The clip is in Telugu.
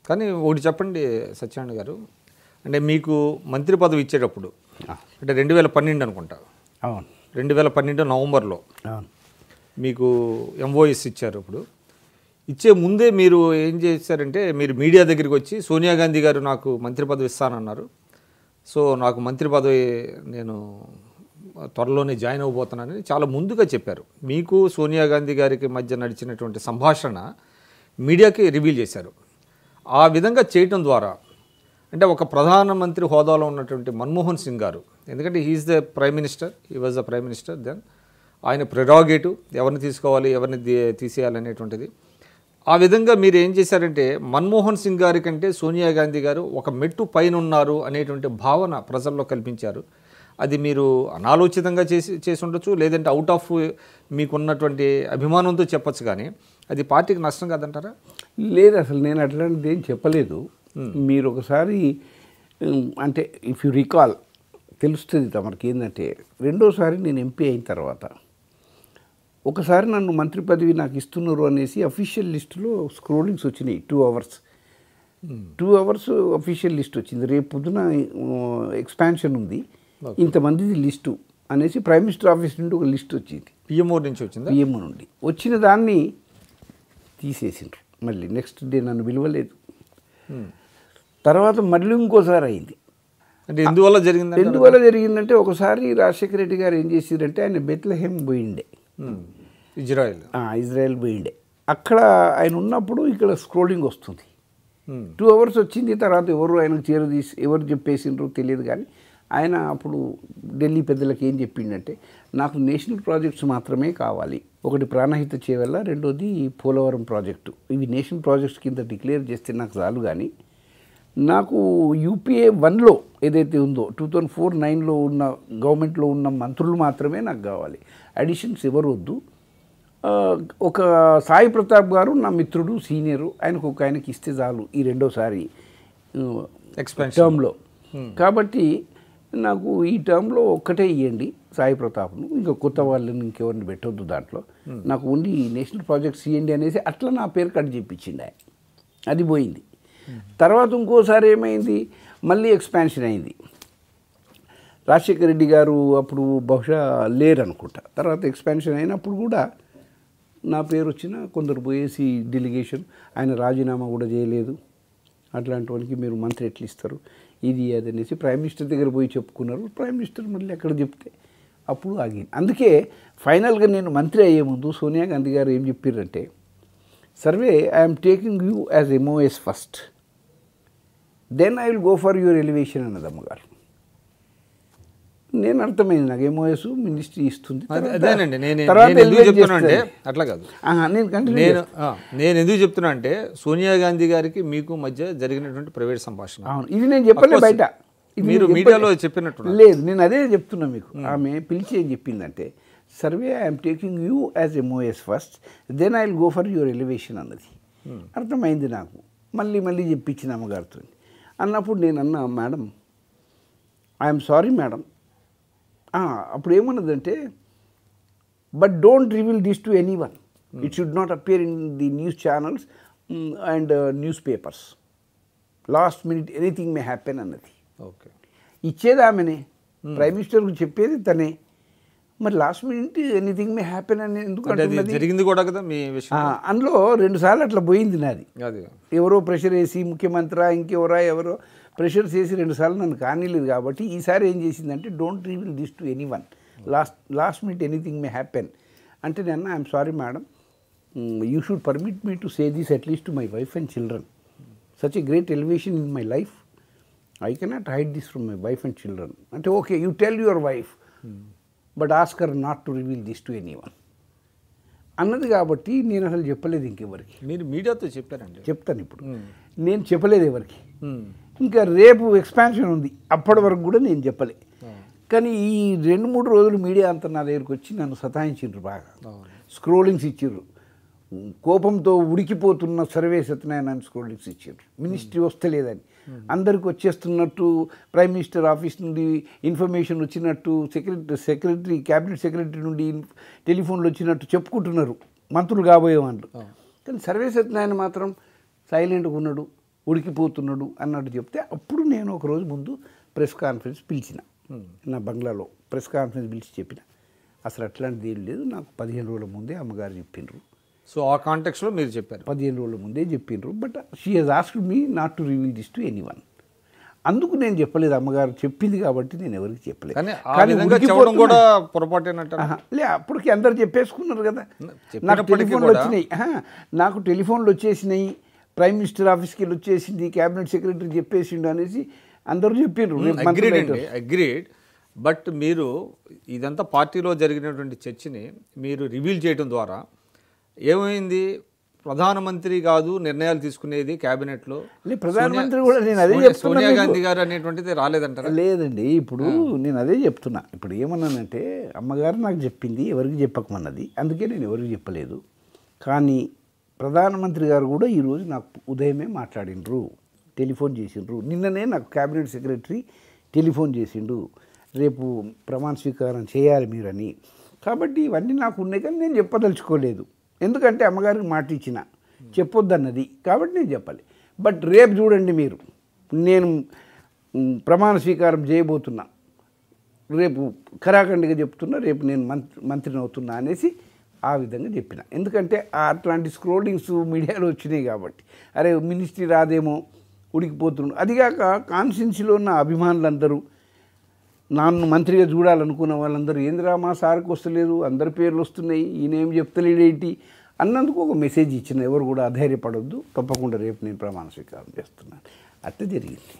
కానీ ఒకటి చెప్పండి సత్యనారాయణ గారు, అంటే మీకు మంత్రి పదవి ఇచ్చేటప్పుడు అంటే 2012 అనుకుంటా, అవును 2012 నవంబర్లో అవును మీకు ఎంఓఎస్ ఇచ్చారు. ఇప్పుడు ఇచ్చే ముందే మీరు ఏం చేశారంటే, మీరు మీడియా దగ్గరికి వచ్చి సోనియా గాంధీ గారు నాకు మంత్రి పదవి ఇస్తానన్నారు, సో నాకు మంత్రి పదవి నేను త్వరలోనే జాయిన్ అవ్వబోతున్నానని చాలా ముందుగా చెప్పారు. మీకు సోనియా గాంధీ గారికి మధ్య నడిచినటువంటి సంభాషణ మీడియాకి రివీల్ చేశారు. ఆ విధంగా చేయటం ద్వారా అంటే ఒక ప్రధానమంత్రి హోదాలో ఉన్నటువంటి మన్మోహన్ సింగ్ గారు, ఎందుకంటే he is the prime minister, he was the prime minister then, ఆయన ప్రెరాగేటివ్ ఎవరిని తీసుకోవాలి ఎవరిని తీసేయాలి అనేటువంటిది. ఆ విధంగా మీరు ఏం చేశారంటే మన్మోహన్ సింగ్ గారి కంటే సోనియా గాంధీ గారు ఒక మెట్టు పైన ఉన్నారు అనేటువంటి భావన ప్రజల్లో కల్పించారు. అది మీరు అనాలోచితంగా చేసి ఉండొచ్చు, లేదంటే అవుట్ ఆఫ్ మీకున్నటువంటి అభిమానంతో చెప్పచ్చు, కానీ అది పార్టీకి నష్టం కాదంటారా? లేదు, అసలు నేను అట్లాంటిది ఏం చెప్పలేదు. మీరు ఒకసారి అంటే ఇఫ్ యు రికాల్ తెలుస్తుంది తమరికి ఏంటంటే, రెండోసారి నేను ఎంపీ అయిన తర్వాత ఒకసారి నన్ను మంత్రి పదవి నాకు ఇస్తున్నారు అనేసి అఫీషియల్ లిస్టులో స్క్రోలింగ్స్ వచ్చినాయి. 2 hours 2 hours అఫీషియల్ లిస్ట్ వచ్చింది. రేపు పొద్దున ఎక్స్పాన్షన్ ఉంది, ఇంతమందిది లిస్టు అనేసి ప్రైమ్ మినిస్టర్ ఆఫీస్ నుండి ఒక లిస్ట్ వచ్చింది. పిఎంఓ నుంచి వచ్చింది. పిఎంఓ నుండి వచ్చిన దాన్ని తీసేసిండ్రు. మళ్ళీ నెక్స్ట్ డే నన్ను విలువలేదు. తర్వాత మళ్ళీ ఇంకోసారి అయింది. అంటే ఎందువల్ల జరిగిందంటే ఒకసారి రాజశేఖర రెడ్డి గారు ఏం చేసిరంటే, ఆయన బెత్లెహేం పోయిండే, ఇజ్రాయెల్ పోయిండే. అక్కడ ఆయన ఉన్నప్పుడు ఇక్కడ స్క్రోలింగ్ వస్తుంది. 2 hours వచ్చింది. తర్వాత ఎవరు ఆయనకు చేరదీసి ఎవరు చెప్పేసిండ్రో తెలియదు, కానీ ఆయన అప్పుడు ఢిల్లీ పెద్దలకు ఏం చెప్పిండంటే, నాకు నేషనల్ ప్రాజెక్ట్స్ మాత్రమే కావాలి. ఒకటి ప్రాణహిత చేవల్ల, రెండోది పోలవరం ప్రాజెక్టు. ఇవి నేషనల్ ప్రాజెక్ట్స్ కింద డిక్లేర్ చేస్తే నాకు చాలు, కానీ నాకు యూపీఏ 1లో ఏదైతే ఉందో 2004-9లో ఉన్న గవర్నమెంట్లో ఉన్న మంత్రులు మాత్రమే నాకు కావాలి, అడిషన్స్ ఎవరు వద్దు. ఒక సాయి ప్రతాప్ గారు నా మిత్రుడు, సీనియరు, ఆయనకి ఇస్తే చాలు ఈ రెండోసారి టర్మ్లో. కాబట్టి నాకు ఈ టర్మ్లో ఒక్కటే ఇవ్వండి సాయి ప్రతాప్ను, ఇంకా కొత్త వాళ్ళని ఇంకెవరిని పెట్టొద్దు దాంట్లో, నాకు ఓన్లీ నేషనల్ ప్రాజెక్ట్స్ ఇవ్వండి అనేసి అట్లా నా పేరు కట్ చేయించింది ఆయన. అది పోయింది. తర్వాత ఇంకోసారి ఏమైంది, మళ్ళీ ఎక్స్పాన్షన్ అయింది. రాజశేఖర రెడ్డి గారు అప్పుడు బహుశా లేరు అనుకుంటా. తర్వాత ఎక్స్పాన్షన్ అయినప్పుడు కూడా నా పేరు వచ్చిన కొందరు పోయేసి డెలిగేషన్, ఆయన రాజీనామా కూడా చేయలేదు, అట్లాంటి వానికి మీరు మంత్రి ఎట్లా ఇస్తారు, ఇది అది అనేసి ప్రైమ్ మినిస్టర్ దగ్గర పోయి చెప్పుకున్నారు. ప్రైమ్ మినిస్టర్ మళ్ళీ ఎక్కడ చెప్తే అప్పుడు ఆగింది. అందుకే ఫైనల్గా నేను మంత్రి అయ్యే ముందు సోనియా గాంధీ గారు ఏం చెప్పారంటే, సర్వే I'm taking you as MOS first, then I will go for your elevation అన్నది అమ్మగారు. నేను అర్థమైంది, నాకు ఎంఓఎస్ మినిస్ట్రీ ఇస్తుంది. అట్లా కాదు, నేను ఎందుకు చెప్తున్నా అంటే సోనియా గాంధీ గారికి మీకు మధ్య జరిగినటువంటి ప్రైవేట్ సంభాషణ. ఇది నేను చెప్పలే బయట, మీరు మీడియాలో చెప్పినట్టు లేదు, నేను అదే చెప్తున్నా మీకు. ఆమె పిలిచి ఏం చెప్పిందంటే, సర్వే I'm taking you as MOS first, then I will go for your elevation అన్నది. అర్థమైంది నాకు. మళ్ళీ చెప్పించిన అమ్మగారితో అన్నప్పుడు నేను అన్నా, మేడం ఐఎమ్ సారీ మేడం. అప్పుడు ఏమన్నదంటే, but don't reveal this to anyone, it should not appear in the news channels and newspapers, last minute anything may happen అన్నది. ఓకే, ఇచ్చేది ఆమెనే, ప్రైమ్ మినిస్టర్కి చెప్పేది తనే, మరి last minute anything may happen అని ఎందుకు జరిగింది కూడా కదా మీ విషయం. అందులో 2 సార్లు అట్లా పోయింది నాది. ఎవరో ప్రెషర్ వేసి, ముఖ్యమంత్రి ఎవరో ప్రెషర్స్ వేసి 2 సార్లు నన్ను కానీలేదు. కాబట్టి ఈసారి ఏం చేసిందంటే, don't reveal this to anyone, last minute anything may happen అంటే, నేను I'm sorry madam, you should permit me to say this at least to my wife and children, such a great elevation in my life, I cannot hide this from my wife and children అంటే, okay you tell your wife but ask her not to reveal this to anyone అన్నది. కాబట్టి నేను అసలు చెప్పలేదు ఇంకెవరికి. మీరు మీడియాతో చెప్పారండి? చెప్తాను ఇప్పుడు. నేను చెప్పలేదు ఎవరికి. ఇంకా రేపు ఎక్స్పాన్షన్ ఉంది, అప్పటి వరకు కూడా నేను చెప్పలే. కానీ ఈ 2-3 రోజులు మీడియా అంతా నా దగ్గరికి వచ్చి నన్ను సతాయించిండ్రు బాగా, స్క్రోలింగ్స్ ఇచ్చిర్రు. కోపంతో ఉడికిపోతున్న సర్వే సత్యనారాయణ స్క్రోలింగ్స్ ఇచ్చారు. మినిస్ట్రీ వస్తలేదని అందరికి వచ్చేస్తున్నట్టు, ప్రైమ్ మినిస్టర్ ఆఫీస్ నుండి ఇన్ఫర్మేషన్ వచ్చినట్టు, సెక్రటరీ క్యాబినెట్ సెక్రటరీ నుండి టెలిఫోన్లు వచ్చినట్టు చెప్పుకుంటున్నారు మంత్రులు కాబోయే వాళ్ళు. కానీ సర్వే సత్యనారాయణ మాత్రం సైలెంట్గా ఉన్నాడు, ఉడికిపోతున్నాడు అన్నట్టు చెప్తే అప్పుడు నేను ఒకరోజు ముందు ప్రెస్ కాన్ఫరెన్స్ పిలిచిన, నా బంగ్లాలో ప్రెస్ కాన్ఫరెన్స్ పిలిచి చెప్పిన అసలు అట్లాంటిది ఏం లేదు, నాకు 15 రోజుల ముందే అమ్మగారు చెప్పిండ్రు. సో ఆ కాంటెక్స్లో మీరు చెప్పారు. 15 రోజుల ముందే చెప్పిండ్రు. But she he's asked me not to reveal this to anyone. అందుకు నేను చెప్పలేదు, అమ్మగారు చెప్పింది కాబట్టి నేను ఎవరికి చెప్పలేదు. కానీ చెప్పడం కూడా పొరపాటేనట్టు. లే, అప్పటికి అందరు చెప్పేసుకున్నారు కదా. నాకు టెలిఫోన్లు వచ్చినాయి, నాకు టెలిఫోన్లు వచ్చేసినాయి, ప్రైమ్ మినిస్టర్ ఆఫీస్కి వెళ్ళి వచ్చేసింది, క్యాబినెట్ సెక్రటరీ చెప్పేసిండు అనేసి అందరూ చెప్పిండ్రు. అగ్రీడ్. బట్ మీరు ఇదంతా పార్టీలో జరిగినటువంటి చర్చని మీరు రివీల్ చేయడం ద్వారా ఏమైంది? ప్రధానమంత్రి కాదు నిర్ణయాలు తీసుకునేది క్యాబినెట్లో, ప్రధానమంత్రి కూడా నేను అదే చెప్తున్నా, సోనియా గాంధీ గారు అనేటువంటిది రాలేదంటారా? లేదండి, ఇప్పుడు నేను అదే చెప్తున్నా. ఇప్పుడు ఏమన్నానంటే అమ్మగారు నాకు చెప్పింది, ఎవరికి చెప్పకమన్నది, అందుకే నేను ఎవరికి చెప్పలేదు. కానీ ప్రధానమంత్రి గారు కూడా ఈరోజు నాకు ఉదయమే మాట్లాడినరు, టెలిఫోన్ చేసిండ్రు. నిన్ననే నాకు క్యాబినెట్ సెక్రటరీ టెలిఫోన్ చేసిండు, రేపు ప్రమాణ స్వీకారం చేయాలి మీరని. కాబట్టి ఇవన్నీ నాకు ఉన్నాయి, కానీ నేను చెప్పదలుచుకోలేదు. ఎందుకంటే అమ్మగారికి మాట ఇచ్చిన చెప్పొద్దన్నది, కాబట్టి నేను చెప్పాలి. బట్ రేపు చూడండి మీరు, నేను ప్రమాణ స్వీకారం చేయబోతున్నా, రేపు ఖరాఖండిగా చెప్తున్నా, రేపు నేను మంత్రిని అవుతున్నా అనేసి ఆ విధంగా చెప్పిన. ఎందుకంటే అట్లాంటి స్క్రోలింగ్స్ మీడియాలో వచ్చినాయి కాబట్టి, అరే మినిస్ట్రీ రాదేమో ఉడికిపోతున్నాడు. అదిగాక కాన్స్టిట్యున్సీలో ఉన్న అభిమానులందరూ, నన్ను మంత్రిగా చూడాలనుకున్న వాళ్ళందరూ ఏందిరా మా సార్కి వస్తలేదు, అందరి పేర్లు వస్తున్నాయి, ఈయన ఏం చెప్తలేడేంటి అన్నందుకు ఒక మెసేజ్ ఇచ్చిన. ఎవరు కూడా అధైర్యపడొద్దు, తప్పకుండా రేపు నేను ప్రమాణ స్వీకారం చేస్తున్నాను. అట్లా జరిగింది.